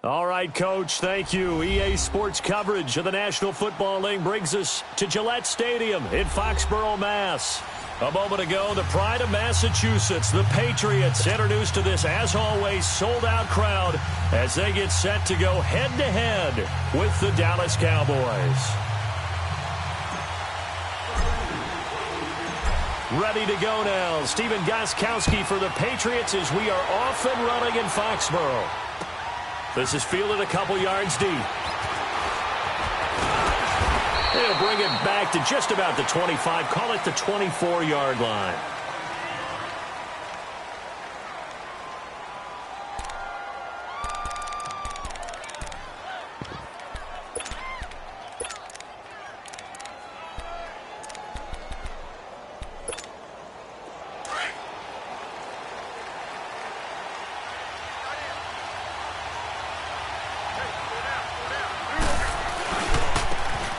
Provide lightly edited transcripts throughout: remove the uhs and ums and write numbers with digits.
All right, Coach, thank you. EA Sports coverage of the National Football League brings us to Gillette Stadium in Foxborough, Mass. A moment ago, the pride of Massachusetts, the Patriots, introduced to this, as always, sold-out crowd as they get set to go head-to-head with the Dallas Cowboys. Ready to go now. Stephen Gostkowski for the Patriots as we are off and running in Foxborough. This is fielded a couple yards deep. They'll bring it back to just about the 25. Call it the 24-yard line.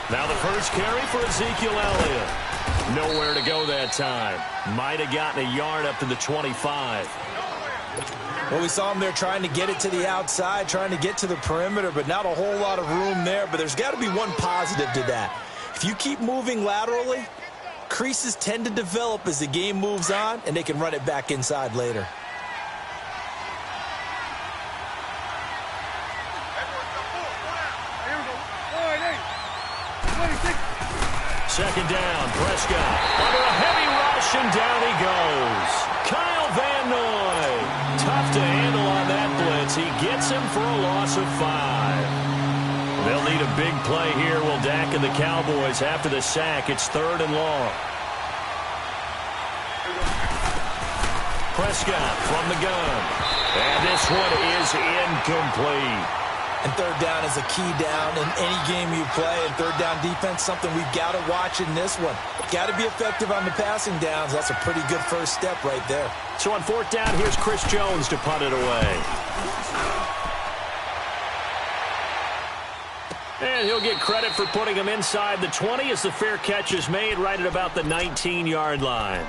Now the first carry for Ezekiel Elliott. Nowhere to go that time. Might have gotten a yard up to the 25. Well, we saw him there trying to get it to the outside, trying to get to the perimeter, but not a whole lot of room there. But there's got to be one positive to that. If you keep moving laterally, creases tend to develop as the game moves on, and they can run it back inside later. Second down, Prescott under a heavy rush, and down he goes. Kyle Van Noy, tough to handle on that blitz. He gets him for a loss of 5. They'll need a big play here. Will Dak and the Cowboys after the sack. It's 3rd and long. Prescott from the gun, and this one is incomplete. And 3rd down is a key down in any game you play. And 3rd down defense, something we've got to watch in this one. Got to be effective on the passing downs. That's a pretty good first step right there. So on 4th down, here's Chris Jones to punt it away. And he'll get credit for putting him inside the 20 as the fair catch is made right at about the 19-yard line.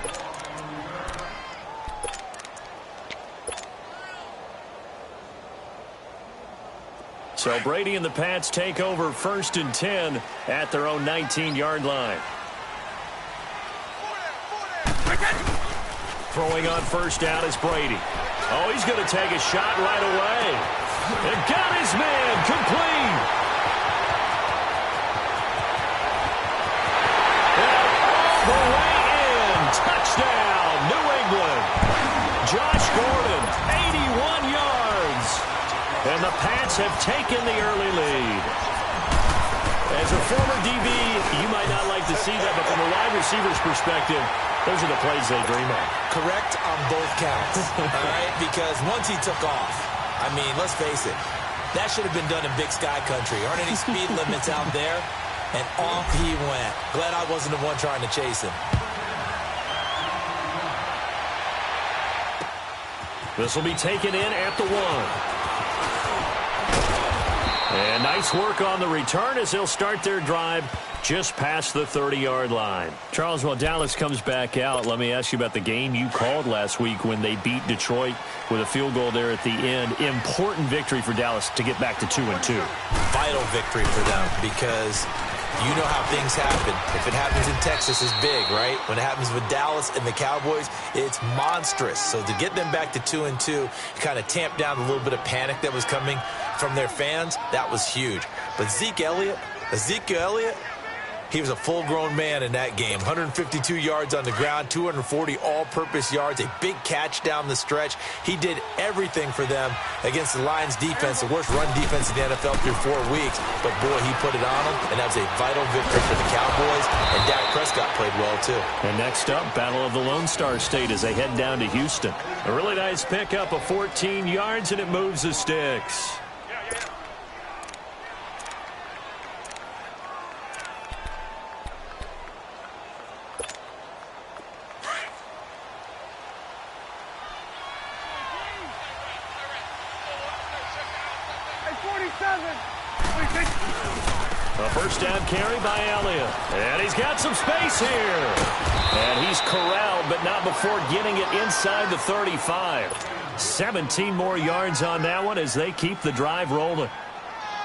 So Brady and the Pats take over 1st and 10 at their own 19-yard line. Throwing on 1st down is Brady. Oh, he's going to take a shot right away. And got his man complete. And all the way in. Touchdown, New England. Josh Gordon, 81 yards. And the Pats have taken the early lead. As a former DB, you might not like to see that, but from a wide receiver's perspective, those are the plays they dream of. Correct on both counts, all right? Because once he took off, I mean, let's face it, that should have been done in Big Sky Country. Aren't any speed limits out there? And off he went. Glad I wasn't the one trying to chase him. This will be taken in at the 1. And nice work on the return as they'll start their drive just past the 30-yard line. Charles, while Dallas comes back out, let me ask you about the game you called last week when they beat Detroit with a field goal there at the end. Important victory for Dallas to get back to 2-2. Vital victory for them because you know how things happen. If it happens in Texas, it's big, right? When it happens with Dallas and the Cowboys, it's monstrous. So to get them back to 2-2, kind of tamp down a little bit of panic that was coming from their fans, that was huge. But Ezekiel Elliott, he was a full-grown man in that game. 152 yards on the ground, 240 all-purpose yards, a big catch down the stretch. He did everything for them against the Lions defense, the worst run defense in the NFL through 4 weeks. But, boy, he put it on them, and that was a vital victory for the Cowboys. And Dak Prescott played well, too. And next up, Battle of the Lone Star State as they head down to Houston. A really nice pickup of 14 yards, and it moves the sticks. A first down carry by Elliott. And he's got some space here. And he's corralled, but not before getting it inside the 35. 17 more yards on that one as they keep the drive rolling.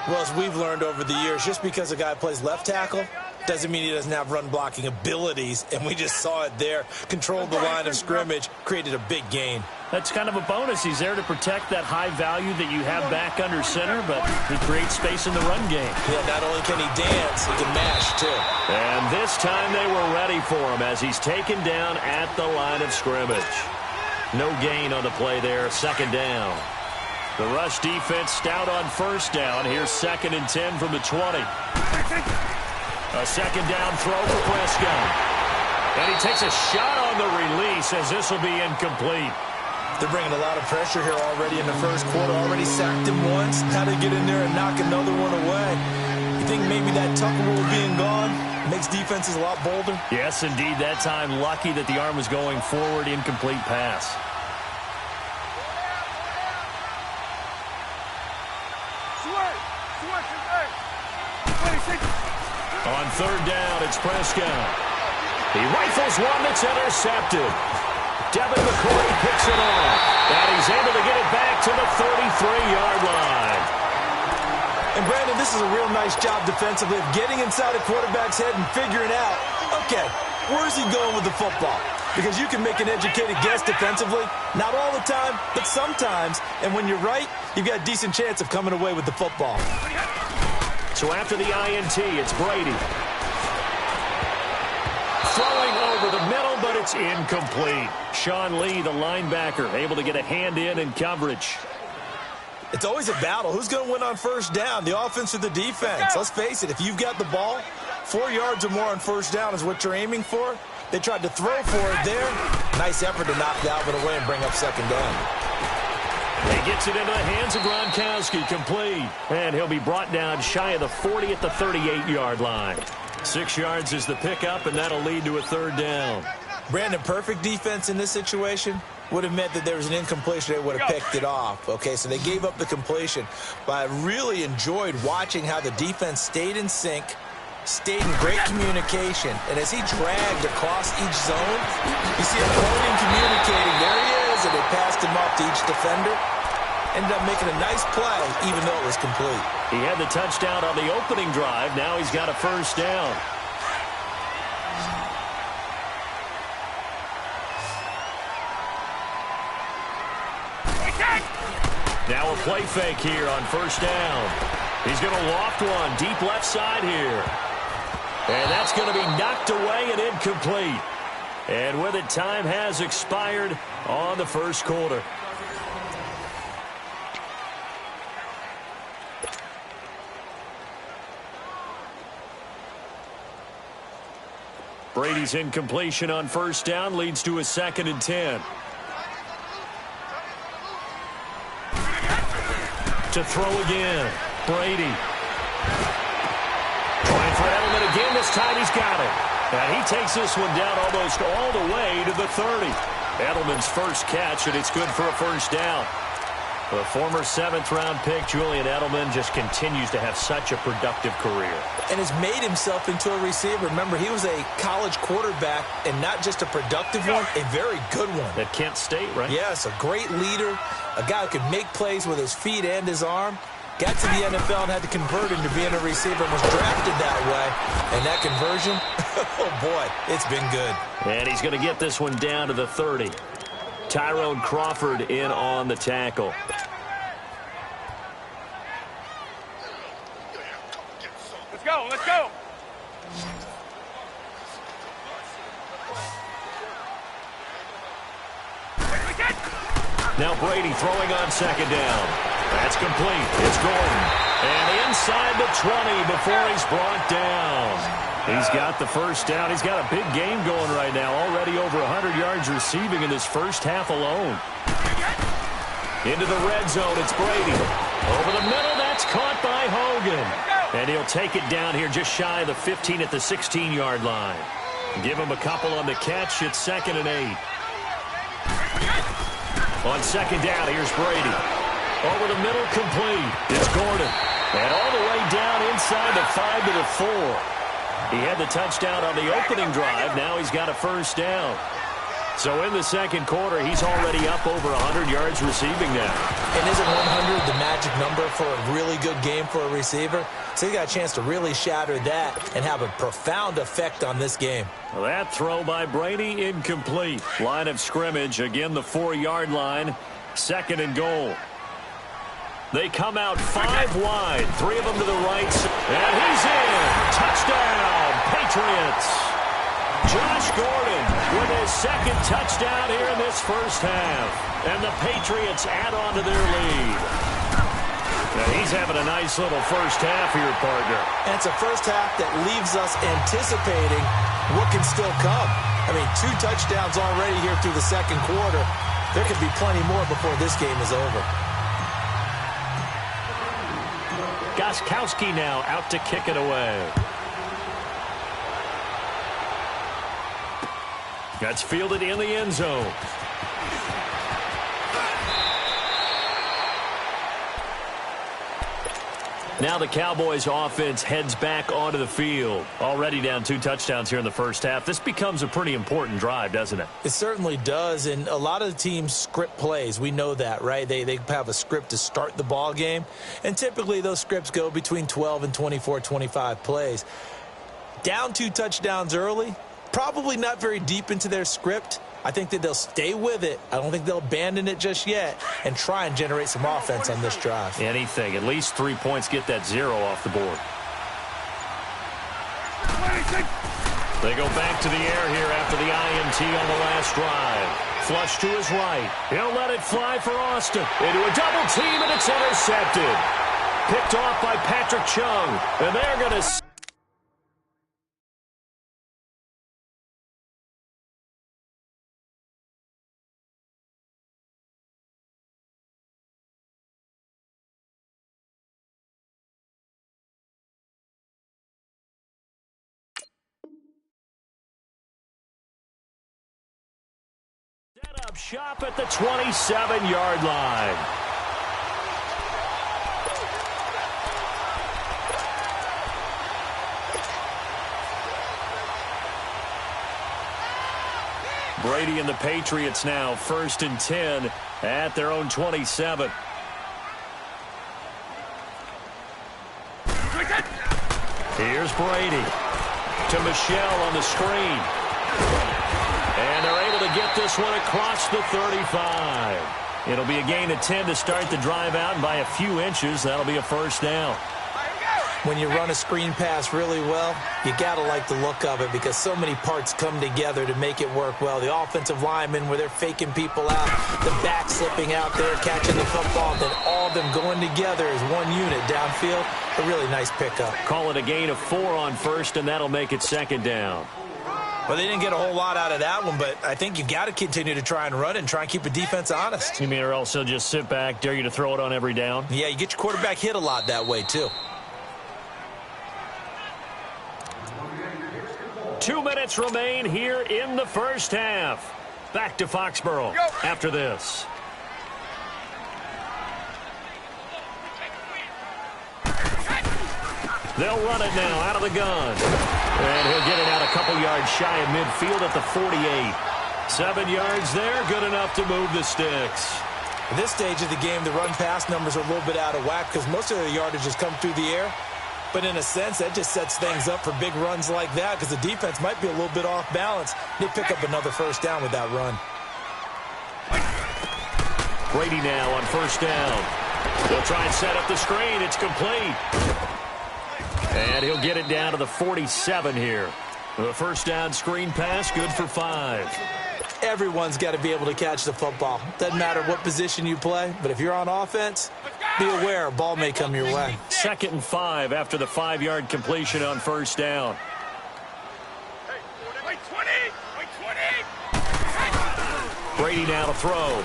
Well, as we've learned over the years, just because a guy plays left tackle doesn't mean he doesn't have run blocking abilities, and we just saw it there. Controlled the line of scrimmage, created a big gain. That's kind of a bonus. He's there to protect that high value that you have back under center, but he creates space in the run game. Yeah, not only can he dance, he can mash, too. And this time they were ready for him as he's taken down at the line of scrimmage. No gain on the play there, second down. The rush defense stout on first down. Here's 2nd and 10 from the 20. A second down throw for Prescott. And he takes a shot on the release as this will be incomplete. They're bringing a lot of pressure here already in the first quarter. Already sacked him once. How to get in there and knock another one away. You think maybe that Tucker rule being gone makes defenses a lot bolder? Yes, indeed. That time lucky that the arm was going forward. Incomplete pass. On third down, it's Prescott. He rifles one that's intercepted. Devin McCourty picks it off. And he's able to get it back to the 33-yard line. And, Brandon, this is a real nice job defensively of getting inside a quarterback's head and figuring out, okay, where's he going with the football? Because you can make an educated guess defensively. Not all the time, but sometimes. And when you're right, you've got a decent chance of coming away with the football. So after the INT, it's Brady. Throwing over the middle, but it's incomplete. Sean Lee, the linebacker, able to get a hand in coverage. It's always a battle. Who's going to win on first down, the offense or the defense? Let's face it, if you've got the ball, 4 yards or more on first down is what you're aiming for. They tried to throw for it there. Nice effort to knock Dalvin away and bring up second down. He gets it into the hands of Gronkowski, complete. And he'll be brought down shy of the 40 at the 38-yard line. 6 yards is the pickup, and that'll lead to a third down. Brandon, perfect defense in this situation would have meant that there was an incompletion. They would have picked it off. Okay, so they gave up the completion. But I really enjoyed watching how the defense stayed in sync, stayed in great communication. And as he dragged across each zone, you see him pointing, communicating. There he is, and they passed him off to each defender. Ended up making a nice play, even though it was complete. He had the touchdown on the opening drive. Now he's got a first down. Now a play fake here on first down. He's going to loft one deep left side here. And that's going to be knocked away and incomplete. And with it, time has expired on the first quarter. Brady's incompletion on first down leads to a 2nd and 10. To throw again, Brady. Trying for Edelman again. This time he's got it. And he takes this one down almost all the way to the 30. Edelman's first catch, and it's good for a first down. The former 7th-round pick, Julian Edelman, just continues to have such a productive career. And has made himself into a receiver. Remember, he was a college quarterback, and not just a productive one, a very good one. At Kent State, right? Yes, a great leader, a guy who could make plays with his feet and his arm. Got to the NFL and had to convert into being a receiver and was drafted that way. And that conversion, oh boy, it's been good. And he's going to get this one down to the 30. Tyrone Crawford in on the tackle. Let's go, let's go. Now Brady throwing on second down. That's complete. It's Gordon. And inside the 20 before he's brought down. He's got the first down. He's got a big game going right now. Already over 100 yards receiving in this first half alone. Into the red zone, it's Brady. Over the middle, that's caught by Hogan. And he'll take it down here just shy of the 15 at the 16-yard line. Give him a couple on the catch. It's 2nd and 8. On second down, here's Brady. Over the middle, complete. It's Gordon. And all the way down inside the 5 to the 4. He had the touchdown on the opening drive. Now he's got a first down. So in the second quarter, he's already up over 100 yards receiving now. And isn't 100 the magic number for a really good game for a receiver? So he got a chance to really shatter that and have a profound effect on this game. Well, that throw by Brady incomplete. Line of scrimmage, again the 4-yard line. 2nd and goal. They come out 5 wide. 3 of them to the right. And he's in. Touchdown, Patriots. Josh Gordon with his 2nd touchdown here in this first half. And the Patriots add on to their lead. Now he's having a nice little first half here, partner. And it's a first half that leaves us anticipating what can still come. I mean, 2 touchdowns already here through the second quarter. There could be plenty more before this game is over. Gostkowski now out to kick it away. That's fielded in the end zone. Now the Cowboys offense heads back onto the field. Already down 2 touchdowns here in the first half. This becomes a pretty important drive, doesn't it? It certainly does, and a lot of the teams script plays. We know that, right? They have a script to start the ball game, and typically those scripts go between 12 and 24, 25 plays. Down 2 touchdowns early, probably not very deep into their script. I think that they'll stay with it. I don't think they'll abandon it just yet and try and generate some offense on this drive. Anything. At least 3 points, get that 0 off the board. They go back to the air here after the INT on the last drive. Flush to his right. He'll let it fly for Austin. Into a double team, and it's intercepted. Picked off by Patrick Chung. And they're going to... Set up shop at the 27-yard line. Brady and the Patriots now 1st and 10 at their own 27. Here's Brady to Michelle on the screen. And they're able to get this one across the 35. It'll be a gain of 10 to start the drive out, and by a few inches, that'll be a first down. When you run a screen pass really well, you got to like the look of it because so many parts come together to make it work well. The offensive linemen, where they're faking people out, the back slipping out there, catching the football, then all of them going together as one unit downfield. A really nice pickup. Call it a gain of 4 on first, and that'll make it 2nd down. Well, they didn't get a whole lot out of that one, but I think you've got to continue to try and run and try and keep the defense honest. You mean or else they'll just sit back, dare you to throw it on every down? Yeah, you get your quarterback hit a lot that way, too. 2 minutes remain here in the first half. Back to Foxborough after this. They'll run it now out of the gun. And he'll get it out a couple yards shy of midfield at the 48. 7 yards there, good enough to move the sticks. At this stage of the game, the run-pass numbers are a little bit out of whack because most of the yardage has come through the air. But in a sense, that just sets things up for big runs like that because the defense might be a little bit off balance. They pick up another first down with that run. Brady now on first down. They'll try and set up the screen. It's complete. And he'll get it down to the 47 here. The first down screen pass, good for 5. Everyone's got to be able to catch the football. Doesn't matter what position you play, but if you're on offense, be aware a ball may come your way. 2nd and 5 after the 5-yard completion on first down. Brady now to throw.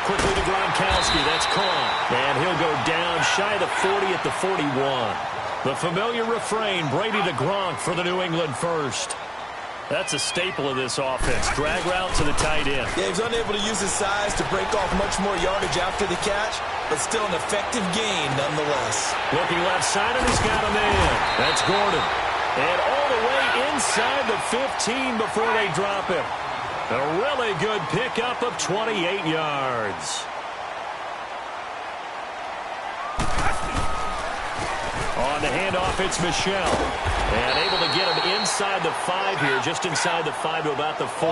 Quickly to Gronkowski. That's caught. And he'll go down shy of the 40 at the 41. The familiar refrain, Brady to Gronk for the New England first. That's a staple of this offense. Drag route to the tight end. Yeah, he was unable to use his size to break off much more yardage after the catch, but still an effective gain nonetheless. Looking left side, and he's got him in. That's Gordon. And all the way inside the 15 before they drop him. A really good pickup of 28 yards. On the handoff, it's Michel. And able to get him inside the 5 here, just inside the 5 to about the 4.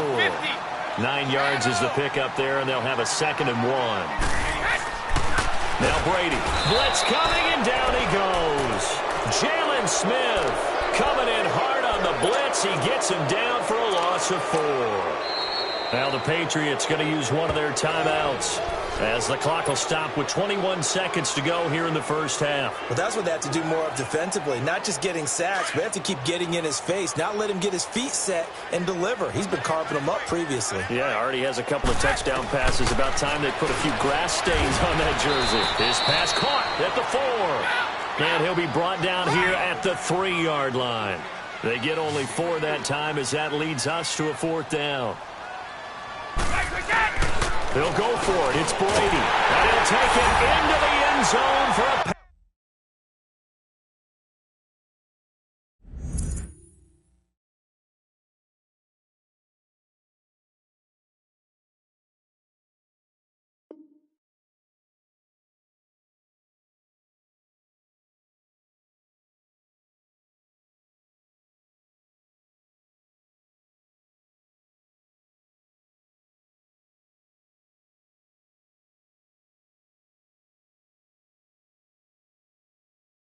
9 yards is the pickup there, and they'll have a 2nd and 1. Now Brady. Blitz coming, and down he goes. Jalen Smith coming in hard on the blitz. He gets him down for a loss of 4. Now the Patriots going to use one of their timeouts as the clock will stop with 21 seconds to go here in the first half. Well, that's what they have to do more of defensively. Not just getting sacks, but they have to keep getting in his face, not let him get his feet set and deliver. He's been carving them up previously. Yeah, already has a couple of touchdown passes. About time they put a few grass stains on that jersey. His pass caught at the 4. And he'll be brought down here at the 3-yard line. They get only 4 that time as that leads us to a 4th down. They'll go for it. It's Brady. And he'll take it into the end zone for a